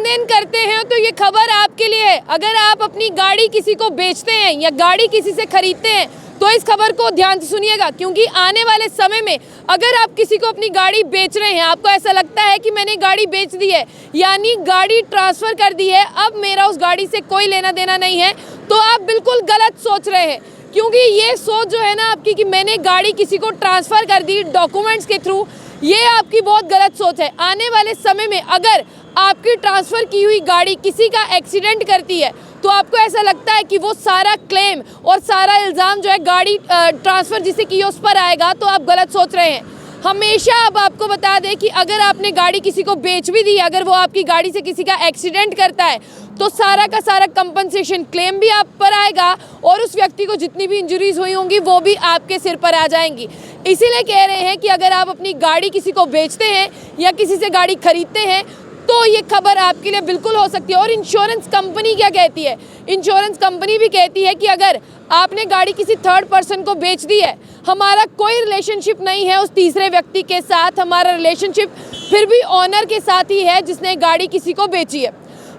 Then करते हैं तो ये खबर आपके लिए है। अगर आप अपनी गाड़ी किसी को बेचते हैं या गाड़ी किसी से खरीदते हैं तो इस खबर को ध्यान से सुनिएगा, क्योंकि आने वाले समय में अगर आप किसी को अपनी गाड़ी बेच रहे हैं, आपको ऐसा लगता है कि मैंने गाड़ी बेच दी है यानी गाड़ी ट्रांसफ़र कर दी है, अब मेरा उस गाड़ी से कोई लेना देना नहीं है, तो आप बिल्कुल गलत सोच रहे हैं। क्योंकि ये सोच जो है ना आपकी कि मैंने गाड़ी किसी को ट्रांसफ़र कर दी डॉक्यूमेंट्स के थ्रू, ये आपकी बहुत गलत सोच है। आने वाले समय में अगर आपकी ट्रांसफ़र की हुई गाड़ी किसी का एक्सीडेंट करती है तो आपको ऐसा लगता है कि वो सारा क्लेम और सारा इल्ज़ाम जो है गाड़ी ट्रांसफ़र जिसे की है उस पर आएगा, तो आप गलत सोच रहे हैं। हमेशा अब आपको बता दें कि अगर आपने गाड़ी किसी को बेच भी दी, अगर वो आपकी गाड़ी से किसी का एक्सीडेंट करता है तो सारा का सारा कंपनसेशन क्लेम भी आप पर आएगा और उस व्यक्ति को जितनी भी इंजरीज हुई होंगी वो भी आपके सिर पर आ जाएंगी। इसीलिए कह रहे हैं कि अगर आप अपनी गाड़ी किसी को बेचते हैं या किसी से गाड़ी खरीदते हैं तो ये खबर आपके लिए बिल्कुल हो सकती है। और इंश्योरेंस कंपनी क्या कहती है? इंश्योरेंस कंपनी भी कहती है कि अगर आपने गाड़ी किसी थर्ड पर्सन को बेच दी है, हमारा कोई रिलेशनशिप नहीं है उस तीसरे व्यक्ति के साथ, हमारा रिलेशनशिप फिर भी ऑनर के साथ ही है जिसने गाड़ी किसी को बेची है।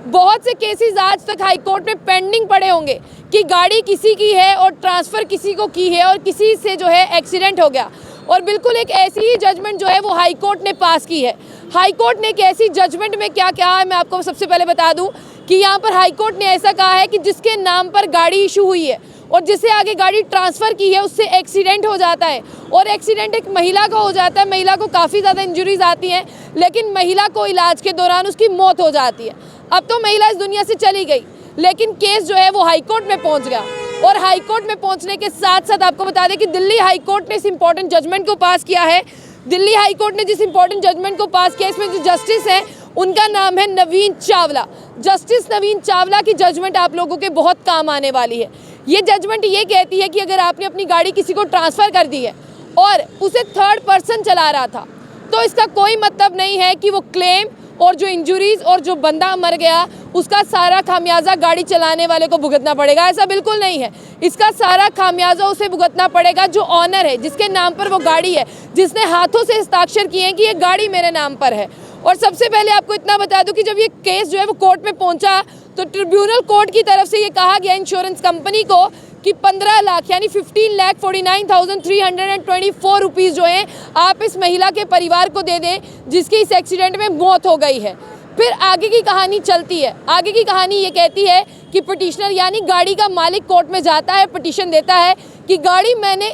बहुत से केसेस आज तक हाई कोर्ट में पेंडिंग पड़े होंगे कि गाड़ी किसी की है और ट्रांसफ़र किसी को की है और किसी से जो है एक्सीडेंट हो गया, और बिल्कुल एक ऐसी ही जजमेंट जो है वो हाई कोर्ट ने पास की है। हाई कोर्ट ने एक ऐसी जजमेंट में क्या कहा है मैं आपको सबसे पहले बता दूं कि यहाँ पर हाई कोर्ट ने ऐसा कहा है कि जिसके नाम पर गाड़ी इशू हुई है और जिसे आगे गाड़ी ट्रांसफ़र की है उससे एक्सीडेंट हो जाता है और एक्सीडेंट एक महिला का हो जाता है, महिला को काफ़ी ज़्यादा इंजरीज आती हैं, लेकिन महिला को इलाज के दौरान उसकी मौत हो जाती है। अब तो महिला इस दुनिया से चली गई, लेकिन केस जो है वो हाई कोर्ट में पहुँच गया और हाई कोर्ट में पहुंचने के साथ साथ आपको बता दें कि दिल्ली हाई कोर्ट ने इस इंपॉर्टेंट जजमेंट को पास किया है। दिल्ली हाई कोर्ट ने जिस इंपॉर्टेंट जजमेंट को पास किया, इसमें जो जस्टिस है उनका नाम है नवीन चावला। जस्टिस नवीन चावला की जजमेंट आप लोगों के बहुत काम आने वाली है। ये जजमेंट ये कहती है कि अगर आपने अपनी गाड़ी किसी को ट्रांसफ़र कर दी है और उसे थर्ड पर्सन चला रहा था तो इसका कोई मतलब नहीं है कि वो क्लेम और जो इंजरीज और जो बंदा मर गया उसका सारा खामियाजा गाड़ी चलाने वाले को भुगतना पड़ेगा। ऐसा बिल्कुल नहीं है। इसका सारा खामियाजा उसे भुगतना पड़ेगा जो ऑनर है, जिसके नाम पर वो गाड़ी है, जिसने हाथों से हस्ताक्षर किए हैं कि ये गाड़ी मेरे नाम पर है। और सबसे पहले आपको इतना बता दूं कि जब ये केस जो है वो कोर्ट में पहुंचा तो ट्रिब्यूनल कोर्ट की तरफ से ये कहा गया इंश्योरेंस कंपनी को कि 15 लाख यानी 15,49,324 रुपीज़ जो हैं आप इस महिला के परिवार को दे दें जिसकी इस एक्सीडेंट में मौत हो गई है। फिर आगे की कहानी चलती है। आगे की कहानी ये कहती है कि पिटिशनर यानी गाड़ी का मालिक कोर्ट में जाता है, पिटिशन देता है कि गाड़ी मैंने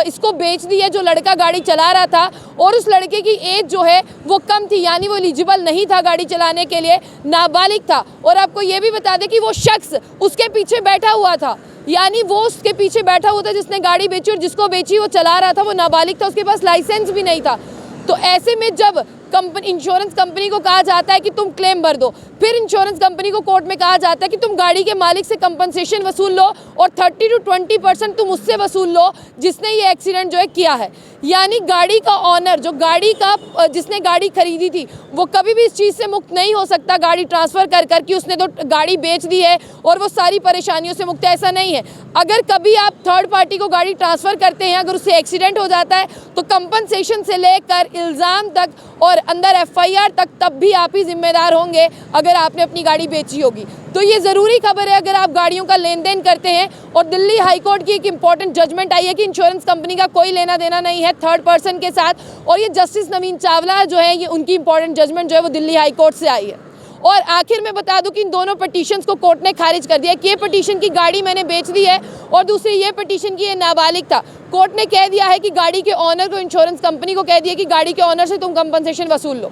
इसको बेच दी है, जो लड़का गाड़ी चला रहा था, और उस लड़के की एज जो है वो कम थी यानी वो एलिजिबल नहीं था गाड़ी चलाने के लिए, नाबालिग था। और आपको ये भी बता दें कि वो शख्स उसके पीछे बैठा हुआ था, यानी वो उसके पीछे बैठा हुआ था जिसने गाड़ी बेची, और जिसको बेची वो चला रहा था, वो नाबालिग था, उसके पास लाइसेंस भी नहीं था। तो ऐसे में जब इंश्योरेंस कंपनी को कहा जाता है कि तुम क्लेम भर दो, फिर इंश्योरेंस कंपनी को कोर्ट में कहा जाता है कि तुम गाड़ी के मालिक से कंपनसेशन वसूल लो और 30 to 20% तुम उससे वसूल लो जिसने ये एक्सीडेंट जो है किया है। यानी गाड़ी का ऑनर जो गाड़ी का जिसने गाड़ी खरीदी थी वो कभी भी इस चीज़ से मुक्त नहीं हो सकता गाड़ी ट्रांसफ़र कर कि उसने तो गाड़ी बेच दी है और वो सारी परेशानियों से मुक्त है। ऐसा नहीं है। अगर कभी आप थर्ड पार्टी को गाड़ी ट्रांसफ़र करते हैं, अगर उससे एक्सीडेंट हो जाता है तो कंपनसेशन से लेकर इल्ज़ाम तक और अंदर FIR तक तब भी आप ही जिम्मेदार होंगे अगर आपने अपनी गाड़ी बेची होगी। तो ये ज़रूरी खबर है अगर आप गाड़ियों का लेन देन करते हैं। और दिल्ली हाई कोर्ट की एक इंपॉर्टेंट जजमेंट आई है कि इंश्योरेंस कंपनी का कोई लेना देना नहीं है थर्ड पर्सन के साथ, और ये जस्टिस नवीन चावला जो है ये उनकी इंपॉर्टेंट जजमेंट जो है वो दिल्ली हाई कोर्ट से आई है। और आखिर में बता दूं कि इन दोनों पिटीशंस को कोर्ट ने खारिज कर दिया कि ये पिटीशन की गाड़ी मैंने बेच दी है और दूसरी ये पिटीशन की ये नाबालिग था। कोर्ट ने कह दिया है कि गाड़ी के ऑनर को, इंश्योरेंस कंपनी को कह दिया कि गाड़ी के ऑनर से तुम कंपनसेशन वसूल लो।